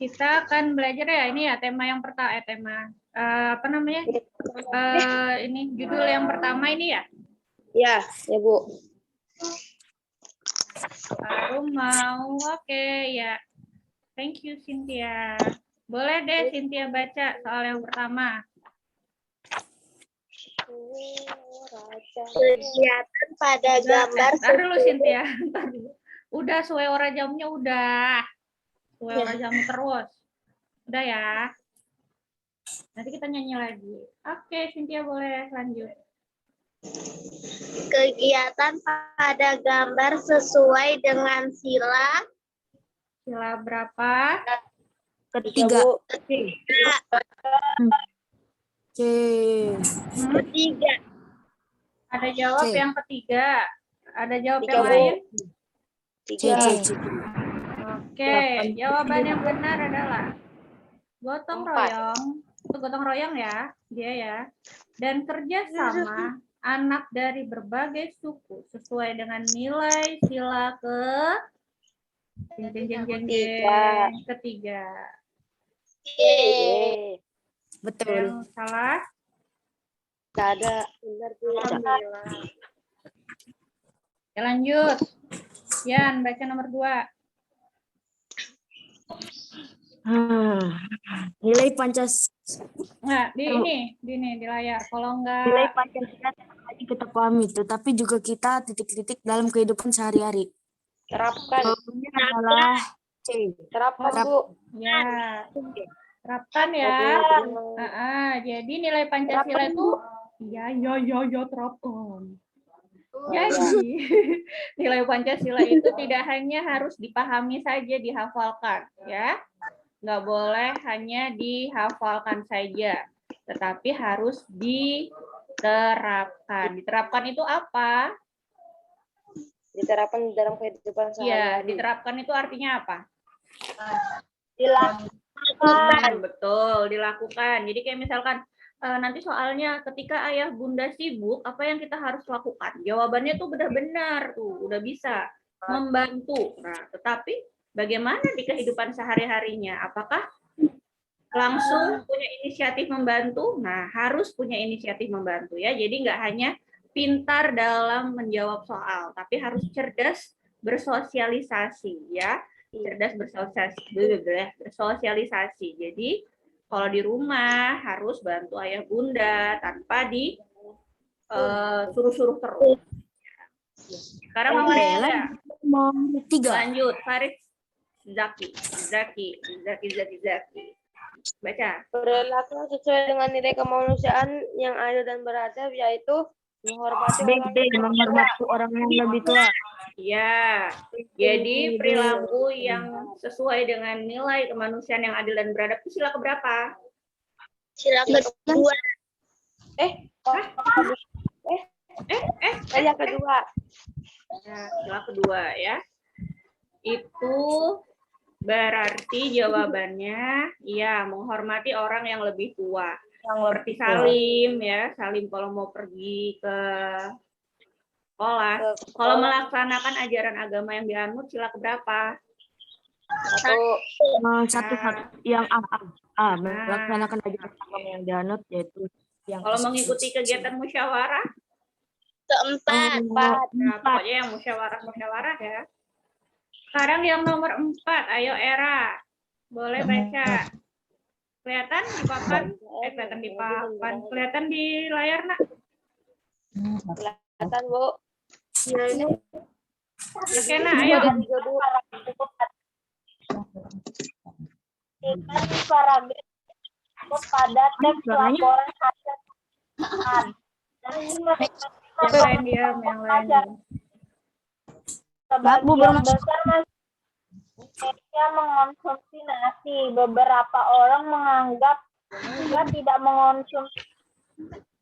Kita akan belajar ya ini ya tema yang pertama apa namanya? Ini judul yang pertama ini ya? Ya Bu. Baru mau oke ya. Thank you Cynthia. Boleh deh Cynthia baca soal yang pertama. Kegiatan pada gambar. Ntar dulu Cynthia. Udah sesuai ora jamnya udah. Sesuai ora jam terus. Udah ya. Nanti kita nyanyi lagi. Oke, Cynthia boleh lanjut. Kegiatan pada gambar sesuai dengan sila. Sila berapa? Ketiga. Ketiga. Ada jawab yang ketiga. Ada jawab Tiga, yang Bu. lain? Tiga. Oke, jawaban yang benar adalah gotong royong. Itu gotong royong ya, dia ya. Dan kerjasama anak dari berbagai suku sesuai dengan nilai sila ketiga. Betul. Yang salah? Tidak ada. Benar, Bu. Alhamdulillah. Ya, lanjut. Yan, baca nomor 2. Nilai Pancasila. Nah, di layar. Kalau enggak Nilai Pancasila tadi kita pahami, tetapi juga kita titik-titik dalam kehidupan sehari-hari. Terapkan. Jawabannya adalah C. Terapkan, Bu. ya, terapkan ya. Jadi nilai Pancasila itu ya terapkan. Jadi nilai Pancasila itu tidak hanya harus dipahami saja, dihafalkan, ya. Nggak boleh hanya dihafalkan saja, tetapi harus diterapkan. Diterapkan itu apa? Diterapkan dalam kehidupan sehari-hari. Iya, diterapkan itu artinya apa? Dilakukan. Betul, dilakukan. Jadi kayak misalkan nanti soalnya ketika ayah bunda sibuk, apa yang kita harus lakukan? Jawabannya tuh benar-benar tuh, udah bisa membantu. Nah, tetapi bagaimana di kehidupan sehari-harinya? Apakah langsung punya inisiatif membantu? Nah, harus punya inisiatif membantu ya. Jadi nggak hanya pintar dalam menjawab soal, tapi harus cerdas bersosialisasi ya. Cerdas bersosialisasi. Jadi kalau di rumah harus bantu ayah bunda tanpa di suruh-suruh terus. Sekarang nomor 3. Lanjut, Farid Zaki. Baca. Berlaku sesuai dengan nilai kemanusiaan yang adil dan beradab, yaitu menghormati orang yang lebih tua. Ya, jadi perilaku yang sesuai dengan nilai kemanusiaan yang adil dan beradab itu sila keberapa? Sila kedua. Sila kedua. Nah, sila kedua ya. Itu berarti jawabannya ya menghormati orang yang lebih tua. Seperti Salim ya, Salim kalau mau pergi ke sekolah, kalau melaksanakan ajaran agama yang dianut sila keberapa? Satu yang melaksanakan ajaran agama yang dianut yaitu yang kalau mengikuti kegiatan musyawarah Keempat. Nah, pokoknya yang musyawarah ya. Sekarang yang nomor 4, ayo Era, boleh baca. Kelihatan di papan? Kelihatan di papan. Kelihatan di layar nak? Kelihatan, Bu. Oke nak, ayo. Pada teks laporan hasil. Yang lain diam, yang lain diam. Sebagian besar Indonesia mengonsumsi nasi. Beberapa orang menganggap jika tidak mengonsumsi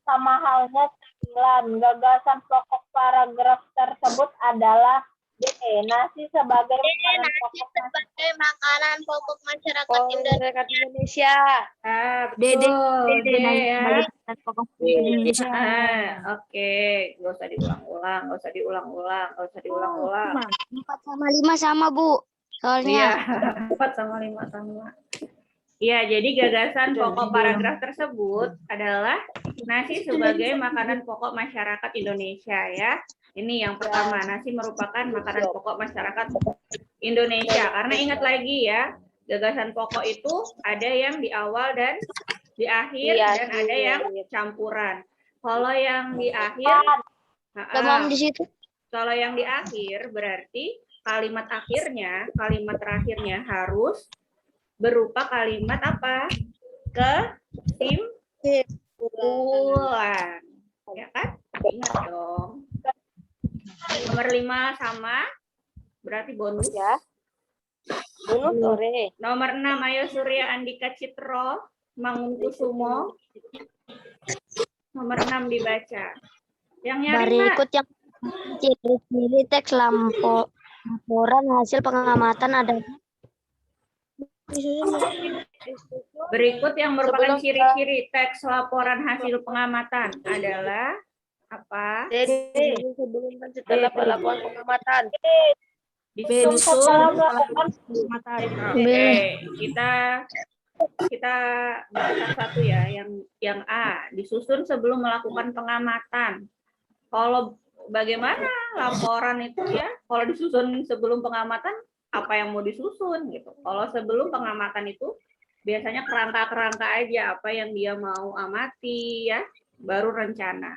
sama halnya cemilan. Gagasan pokok paragraf tersebut adalah B. Nasi sebagai makanan pokok masyarakat Indonesia. Betul. sebagai makanan pokok Indonesia. Oke, nggak usah diulang-ulang. 4 sama 5 sama, Bu. Soalnya Iya, 4 sama 5 sama. Iya, jadi gagasan pokok paragraf tersebut adalah nasi sebagai makanan pokok masyarakat Indonesia ya. Ini yang pertama, nasi merupakan makanan pokok masyarakat Indonesia. Karena ingat lagi ya, gagasan pokok itu ada yang di awal dan di akhir dan ada yang campuran. Kalau yang di akhir, di situ. kalau yang di akhir berarti kalimat akhirnya, kalimat terakhirnya harus berupa kalimat apa? Kesimpulan. Ya kan? Ingat dong. Nomor 5 sama, berarti bonus. Ya. Bonus sore. Nomor 6, ayo Surya Andika Citro, Mangunkusumo. Nomor 6 dibaca. Yang nyari, Berikut yang ciri-ciri teks laporan hasil pengamatan adalah berikut yang merupakan ciri-ciri teks laporan hasil pengamatan adalah apa? sebelum dan setelah melakukan pengamatan. Disusun. Mata Oke, kita baca satu ya, yang A, disusun sebelum melakukan pengamatan. Kalau bagaimana laporan itu ya, kalau disusun sebelum pengamatan, apa yang mau disusun gitu. Kalau sebelum pengamatan itu biasanya kerangka-kerangka aja apa yang dia mau amati ya, baru rencana.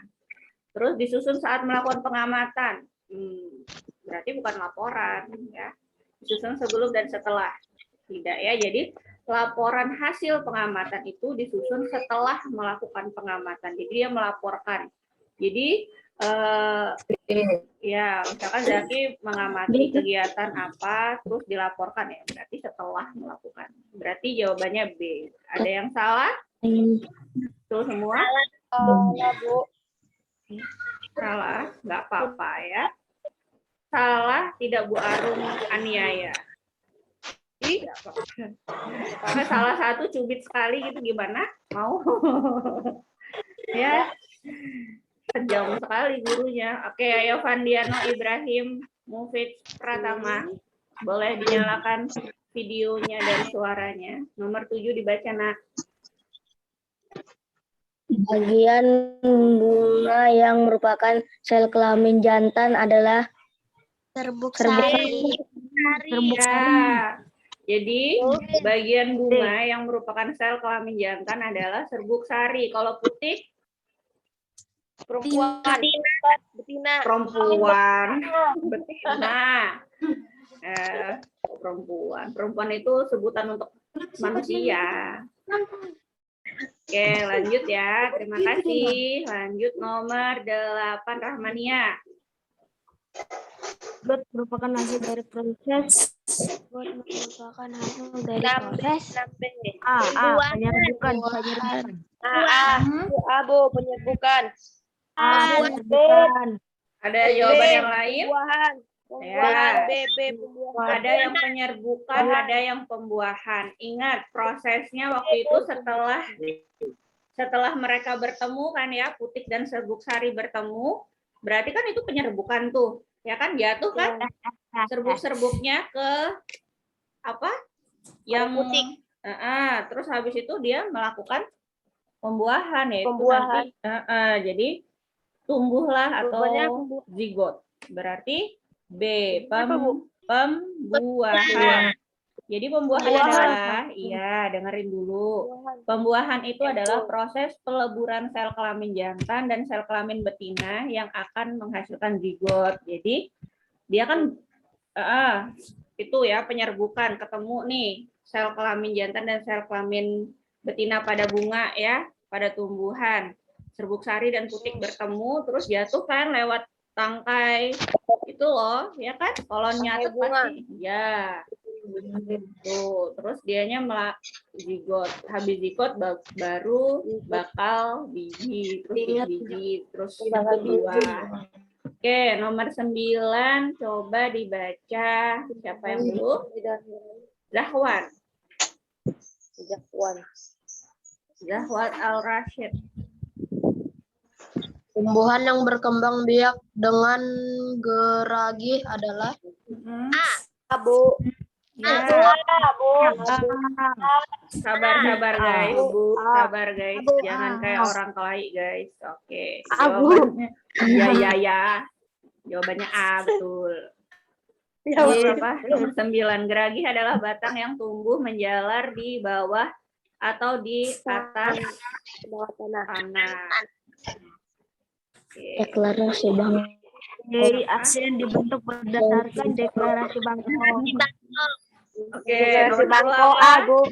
Terus disusun saat melakukan pengamatan, berarti bukan laporan ya. Disusun sebelum dan setelah, tidak ya. Jadi laporan hasil pengamatan itu disusun setelah melakukan pengamatan. Jadi dia melaporkan. Jadi ya misalkan Zaki mengamati kegiatan apa terus dilaporkan ya, berarti setelah melakukan. Berarti jawabannya B. Ada yang salah? Tuh semua? Salah, Bu. Salah, nggak apa-apa ya. Salah tidak Bu Arum aniaya. Tidak apa-apa. Karena salah satu cubit sekali gitu gimana? Mau? Ya. Kejam sekali gurunya. Oke, ayo Vandiano Ibrahim Mufid Pratama. Boleh dinyalakan videonya dan suaranya. Nomor 7 dibaca, Nak. Bagian bunga yang merupakan sel kelamin jantan adalah serbuk sari. Ya. Jadi bagian bunga yang merupakan sel kelamin jantan adalah serbuk sari. Kalau putih Perempuan. Betina. perempuan. Perempuan itu sebutan untuk manusia. Oke, lanjut ya. Terima kasih. Lanjut nomor 8, Rahmania. merupakan hasil dari proses Merupakan hasil dari proses. penyerbukan. Bu, penyerbukan. Penyerbukan. Ada jawaban yang lain? Pembuahan. Ya. B, pembuahan. Ada yang penyerbukan, ada yang pembuahan. Ingat, prosesnya waktu itu setelah mereka bertemu kan ya, Putik dan Serbuk Sari bertemu, berarti kan itu penyerbukan tuh. Ya kan, jatuh kan serbuk-serbuknya ke apa? Yang Putik. Terus habis itu dia melakukan pembuahan ya. Pembuahan. Jadi tumbuhlah atau zigot. Berarti B, pembuahan. Jadi pembuahan adalah, iya dengerin dulu. Pembuahan itu adalah proses peleburan sel kelamin jantan dan sel kelamin betina yang akan menghasilkan zigot. Jadi dia kan itu ya penyerbukan, ketemu nih sel kelamin jantan dan sel kelamin betina pada bunga ya, pada tumbuhan. Serbuk sari dan putik bertemu terus jatuh kan lewat tangkai itu loh, ya kan? Kalau nyatet pasti ya. Tuh, terus dianya zigot. Habis zigot baru bakal biji, terus biji, terus buah. Oke, nomor 9 coba dibaca. Siapa yang dulu? Zahwan. Zahwan Al-Rashid. Tumbuhan yang berkembang biak dengan geragih adalah A, Bu. Ya, sabar guys, Bu. Sabar guys, jangan kayak orang kelahi guys. Oke, jawabannya ya. Jawabannya A, betul. Nomor berapa? Nomor 9. Geragi adalah batang yang tumbuh menjalar di bawah atau di atas tanah. Oke. Deklarasi Bangkok. Dari ASEAN dibentuk berdasarkan deklarasi Bangkok. Oke, Deklarasi nomor Bangkok, berapa? Bu.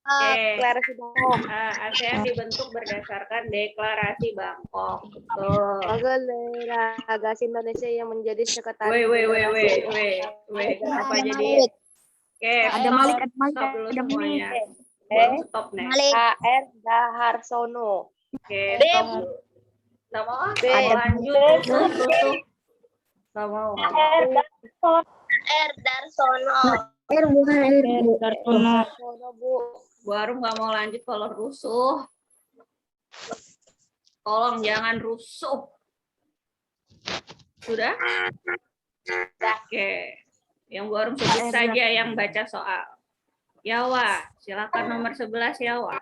Oke. Deklarasi Bangkok. ASEAN dibentuk berdasarkan deklarasi Bangkok. Betul. Delegasi Indonesia yang menjadi sekretaris. Weh. Kenapa jadi? Oke, Ada Malik, ada Malik, stop dulu ada semuanya. Malik. Stop nih. HR Daharsono. Oke, stop dulu. Nggak mau ah? B. Mau lanjut rusuh. Nggak mau. Darsono. Bu. Bu Arum nggak mau lanjut kalau rusuh. Tolong jangan rusuh. Sudah? Oke. Yang Bu Arum sebut saja yang baca soal. Yawa, silakan nomor 11 Yawa.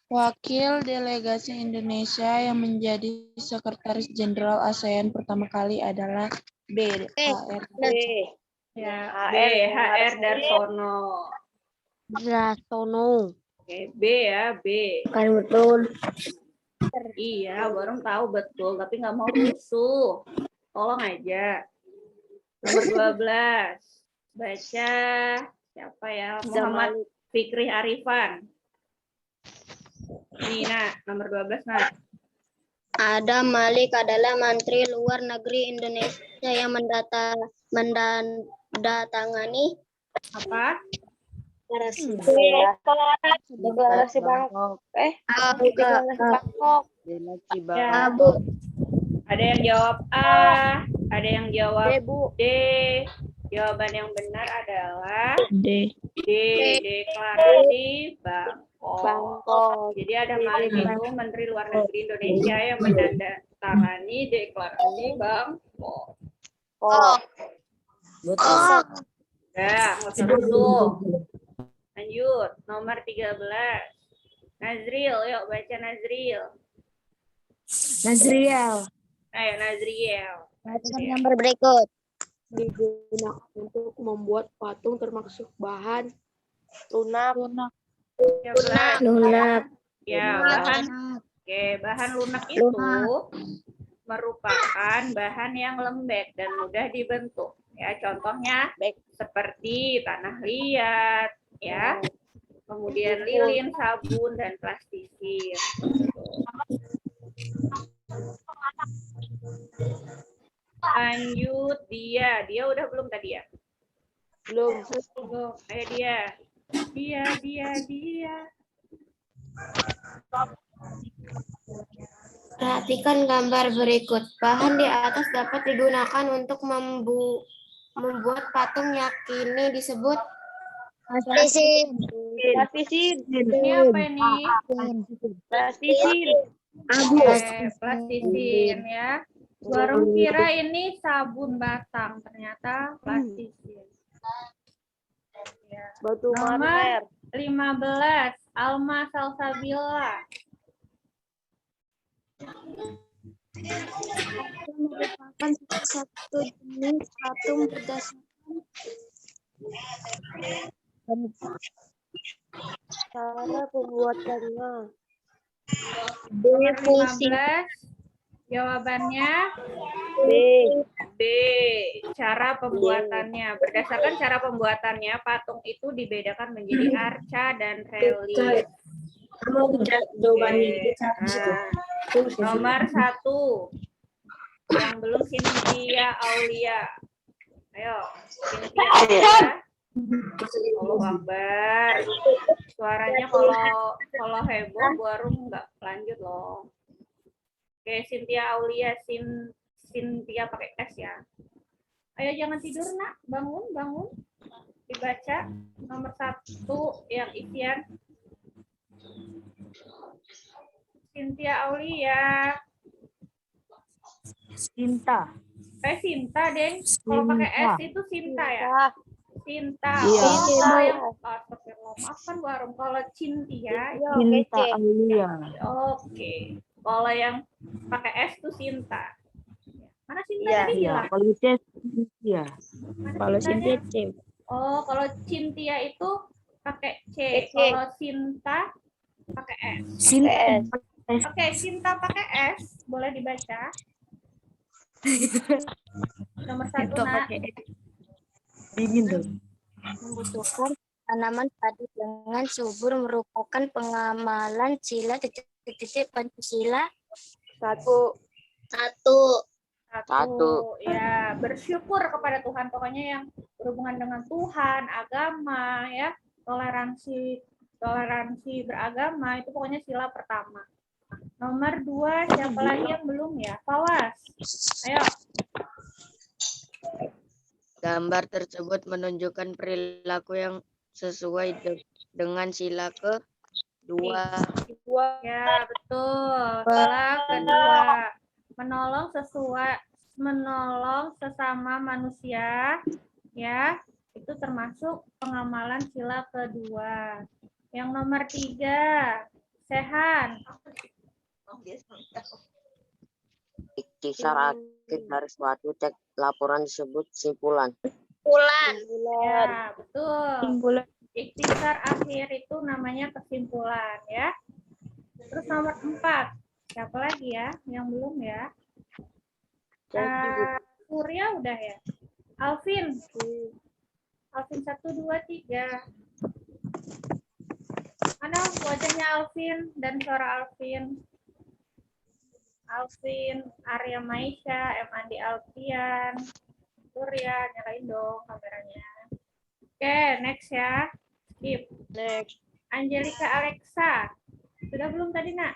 Wakil delegasi Indonesia yang menjadi Sekretaris Jenderal ASEAN pertama kali adalah B. HR. Ya, B. HR Darsono. Oke, B ya, B. Kan betul. Iya, baru tahu betul, tapi nggak mau rusuh. Tolong aja. Nomor 12. Baca siapa ya? Muhammad Fikri Arifan. Nih, Nak, nomor 12, Nak. Ada Malik adalah Menteri Luar Negeri Indonesia yang mendatangani Apa? Deklarasi Bangkok. Deklarasi Bangkok. Ya, ada yang jawab A, ada yang jawab Bu. D. Jawaban yang benar adalah D. D. Deklarasi Bangkok. Bangkok. Jadi ada Malik itu Menteri Luar Negeri Indonesia yang menandatangani deklarasi Bangkok. Betul. Ya, nggak usah rusuh. Lanjut, nomor 13. Nazril, yuk baca Nazril. Nazriel. Ayo Nazriel. nomor berikut. Digunakan untuk membuat patung termasuk bahan lunak. Siapa? Lunak. Ya, bahan. Oke, bahan lunak itu merupakan bahan yang lembek dan mudah dibentuk. Ya, contohnya seperti tanah liat, ya. Kemudian lilin, sabun, dan plastisir. Lanjut dia udah belum tadi ya? Belum. Belum. Ayo dia. Perhatikan gambar berikut. Bahan di atas dapat digunakan untuk membuat patung yakini disebut plastisin. Plastisin. Ini apa ini? Plastisin. Plastisin ya. Baru kira ini sabun batang, ternyata plastisin. Ya. Batu Nomor marmer. 15, Alma Salsabila. Merupakan satu jenis patung berdasarkan Cara pembuatannya. Nomor 15, jawabannya B. Cara pembuatannya. Berdasarkan cara pembuatannya, patung itu dibedakan menjadi arca dan relief. Nomor 1, yang belum Cynthia Aulia. Ayo, Cynthia Aulia. Allah Akbar. Suaranya kalau heboh baru nggak lanjut loh. Oke, Cynthia Aulia, Cynthia pakai S ya. Ayo jangan tidur nak, bangun. Dibaca nomor 1 yang isian. Cynthia Aulia. Sinta. Sinta, Deng. Kalau pakai S itu Sinta ya. Sinta. Iya. Oh, Iya. kalau yang astagfirullah, maafkan Bu Arum. Kalau Cintia, Iya, Cinta kece. Aulia. oke. Kalau yang pakai S tuh Sinta. Mana Sinta Iya. tadi Iya. hilang? Kalau C Cynthia. Mana Kalau Cintanya? Sintia C. Oh, kalau Cintia itu pakai C. C. Kalau Sinta pakai S. Cinta. Oke, Sinta pakai S. Boleh dibaca. Nomor 1, Nak. Dingin dong. Membutuhkan tanaman padi dengan subur merupakan pengamalan sila titik-titik Pancasila. 1. Satu. Ya, bersyukur kepada Tuhan. Pokoknya yang berhubungan dengan Tuhan, agama, ya, toleransi beragama itu pokoknya sila pertama. Nomor 2, siapa lagi yang belum ya? Fawas. Ayo. Gambar tersebut menunjukkan perilaku yang sesuai dengan sila kedua. Ya, betul. Sila kedua. Menolong sesama manusia, ya. Itu termasuk pengamalan sila kedua. Yang nomor 3, Sehan. Ikhtisar akhir dari suatu teks laporan disebut simpulan. Ya, betul. Simpulan. Ikhtisar akhir itu namanya kesimpulan, ya. Terus nomor 4, siapa lagi ya yang belum ya? Surya udah ya. Alvin 1, 2, 3. Mana wajahnya Alvin dan suara Alvin? Alvin, Arya Maisha, M. Andi Alfian, Surya, nyalain dong kameranya. Oke, next ya. Skip. Next. Angelika Alexa. Sudah belum tadi, Nak?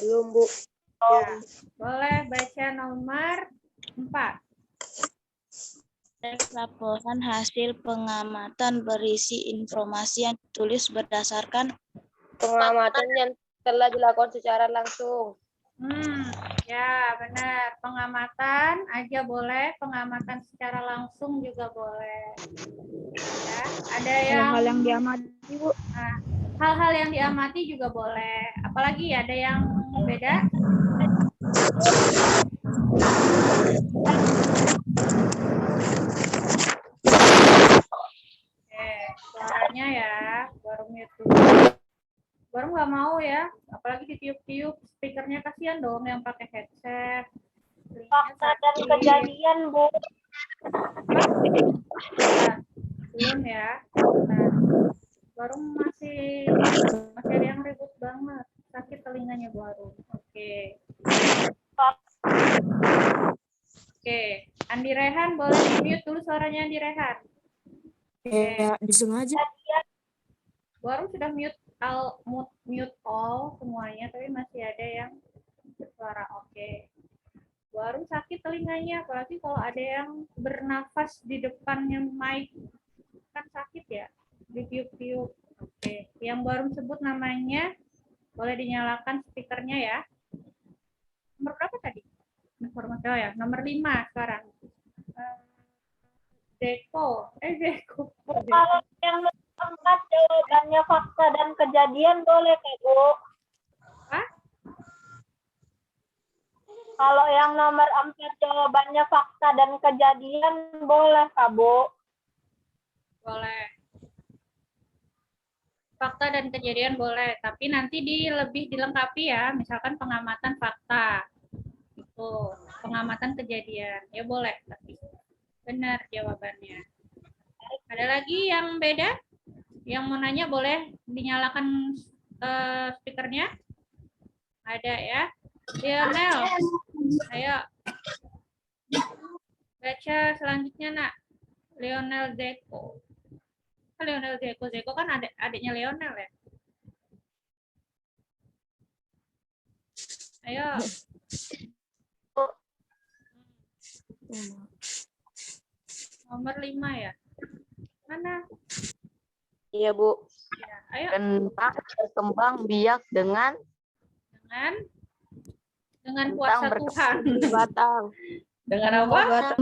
Belum, Bu. Ya. Boleh baca nomor 4. Teks laporan hasil pengamatan berisi informasi yang ditulis berdasarkan Pengamatan yang telah dilakukan secara langsung. Ya benar. Pengamatan aja boleh, pengamatan secara langsung juga boleh. Ya, ada yang Hal-hal yang diamati, Bu. hal-hal yang diamati juga boleh. Apalagi ada yang beda? Oke, suaranya ya, baru mute dulu. Baru nggak mau ya, apalagi ditiup-tiup, speakernya kasihan dong yang pakai headset. Fakta dan kejadian, Bu. Belum ya. Nah, baru masih ada yang ribut banget, sakit telinganya baru. Oke. Oke, Andi Rehan boleh di-mute dulu suaranya Andi Rehan. Ya, disengaja. Baru sudah mute all semuanya, tapi masih ada yang bersuara. Oke. Baru sakit telinganya, apalagi kalau ada yang bernafas di depannya mic, kan sakit ya, ditiup-tiup. Oke, yang baru sebut namanya, boleh dinyalakan speakernya ya. Nomor berapa tadi? Informasi ya, nomor 5 sekarang. Zeko. Kalau yang keempat jawabannya fakta dan kejadian boleh, Kak, Bu. Hah? Kalau yang nomor 4 jawabannya fakta dan kejadian boleh, Kak, Bu. Boleh. Fakta dan kejadian boleh, tapi nanti lebih dilengkapi ya, misalkan pengamatan fakta. Itu, pengamatan kejadian. Ya boleh, tapi benar jawabannya. Ada lagi yang beda? Yang mau nanya boleh dinyalakan speakernya. Ada ya. Lionel, ayo. Baca selanjutnya, Nak. Lionel Zeko. Lionel Zeko. Zeko kan adiknya Lionel ya. Ayo. Nomor 5 ya. Mana? Iya, Bu. Ya, ayo. Tentang berkembang biak dengan kuasa Tuhan. Batang. Dengan apa? Batang.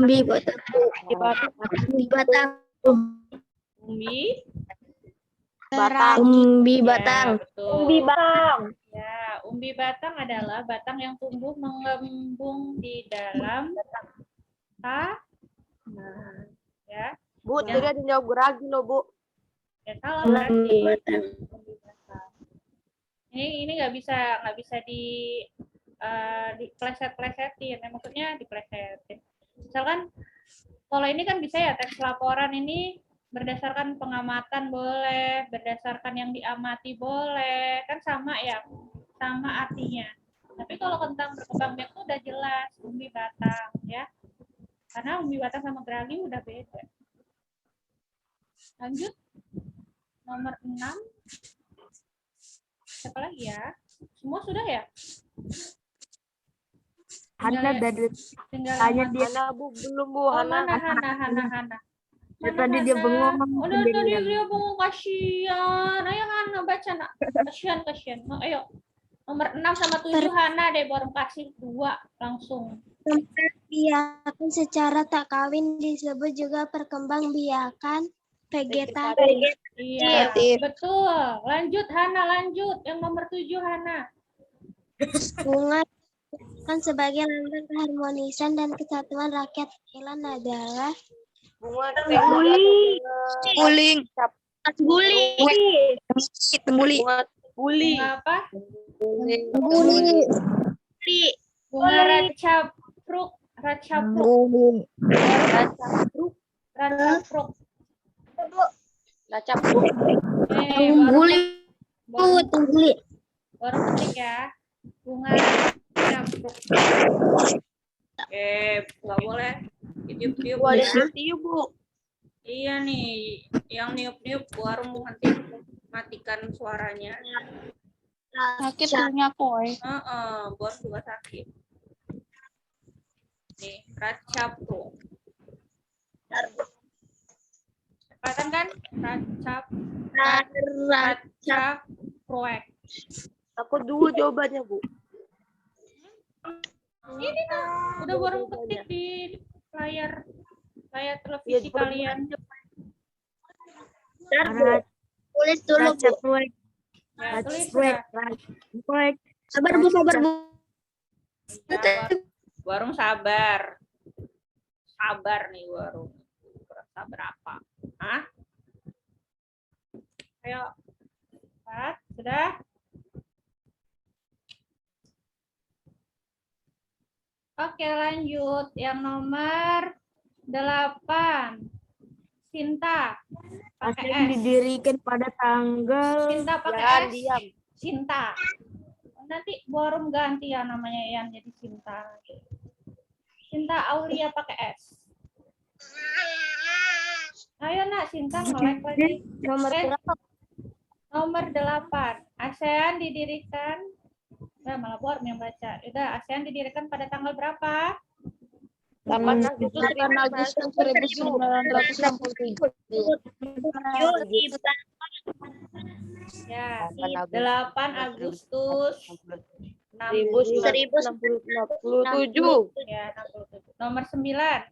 Umbi. Batang. Umbi Ya, batang. betul. Umbi batang. Ya, umbi batang adalah batang yang tumbuh mengembung di dalam tanah. Ya, Bu, tadi ada yang jawab geragi loh, Bu. ya salah berarti. Umbi batang. Ini nggak bisa dipleset-plesetin. Maksudnya diplesetin. Misalkan kalau ini kan bisa ya teks laporan ini berdasarkan pengamatan boleh, berdasarkan yang diamati boleh, kan sama ya, sama artinya. Tapi kalau tentang berkembang biak itu udah jelas, umbi batang ya. Karena umbi batang sama geragi udah beda. Lanjut, nomor 6. Siapa lagi ya? Semua sudah ya? Hana dari Tinggal tanya yang dia. Hana, Bu, belum, Bu. Oh, Hana. Hana. Dari tadi dia bengong. Udah tadi dia bengong, kasihan. Ayo Hana baca nak. Kasihan. Oh, ayo. Nomor 6 sama 7 Hana deh baru kasih 2 langsung. Biakan secara tak kawin disebut juga perkembangbiakan vegetasi. Iya, betul. Lanjut Hana, lanjut. Yang nomor 7 Hana. Bunga kan sebagai lambang keharmonisan dan kesatuan rakyat Thailand adalah Bunga guling. Buli. Bunga apa? Guling. Bunga racapruk. Racapruk. Lacap. Baru ketik ya. Bunga racapruk. Oke, nggak boleh tiup-tiup Ada ya. tiup, Bu. Iya nih, yang niup-niup warung nanti matikan suaranya. Sakit telingaku, Bos juga sakit. Nih, racapruk. Cepatan kan? Racapruk. Aku 2 jawabannya, Bu. Ini tuh udah baru ketik di layar televisi kalian. Tulis dulu, Bu. Ya, tulis sudah. Sabar, Bu. Ya, warung sabar. Sabar nih warung. Sabar apa? Hah? Ayo. 4, sudah? Oke, lanjut. Yang nomor 8. Sinta. Pakai ASEAN S. didirikan pada tanggal. Sinta pakai Jangan S. diam. Sinta. Nanti Borum ganti ya namanya Ian jadi Sinta. Sinta Aulia pakai S. Ayo nak, Sinta nge-like lagi. Nomor 8. ASEAN didirikan. Malah Borum yang baca. Udah, ASEAN didirikan pada tanggal berapa? 8 Agustus 1963. Ya, 8 8 Agustus 1967. Ya, 67. Nomor 9.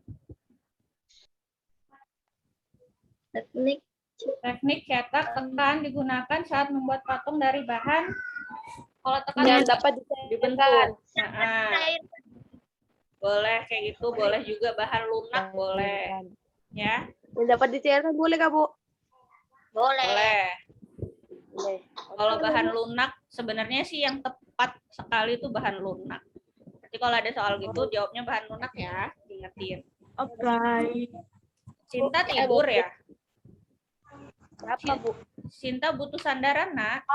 Teknik cetak tekan digunakan saat membuat patung dari bahan. Kalau tekan Yang dapat dibentuk. Boleh kayak gitu, boleh juga bahan lunak boleh. Ya, Yang dapat dicairkan boleh, Kak, Bu? boleh. Kalau bahan lunak sebenarnya sih yang tepat sekali itu bahan lunak. Nanti kalau ada soal gitu jawabnya bahan lunak ya, diingetin. Oke. Sinta tidur ya? Berapa, Bu? Sinta butuh sandaran, Nak.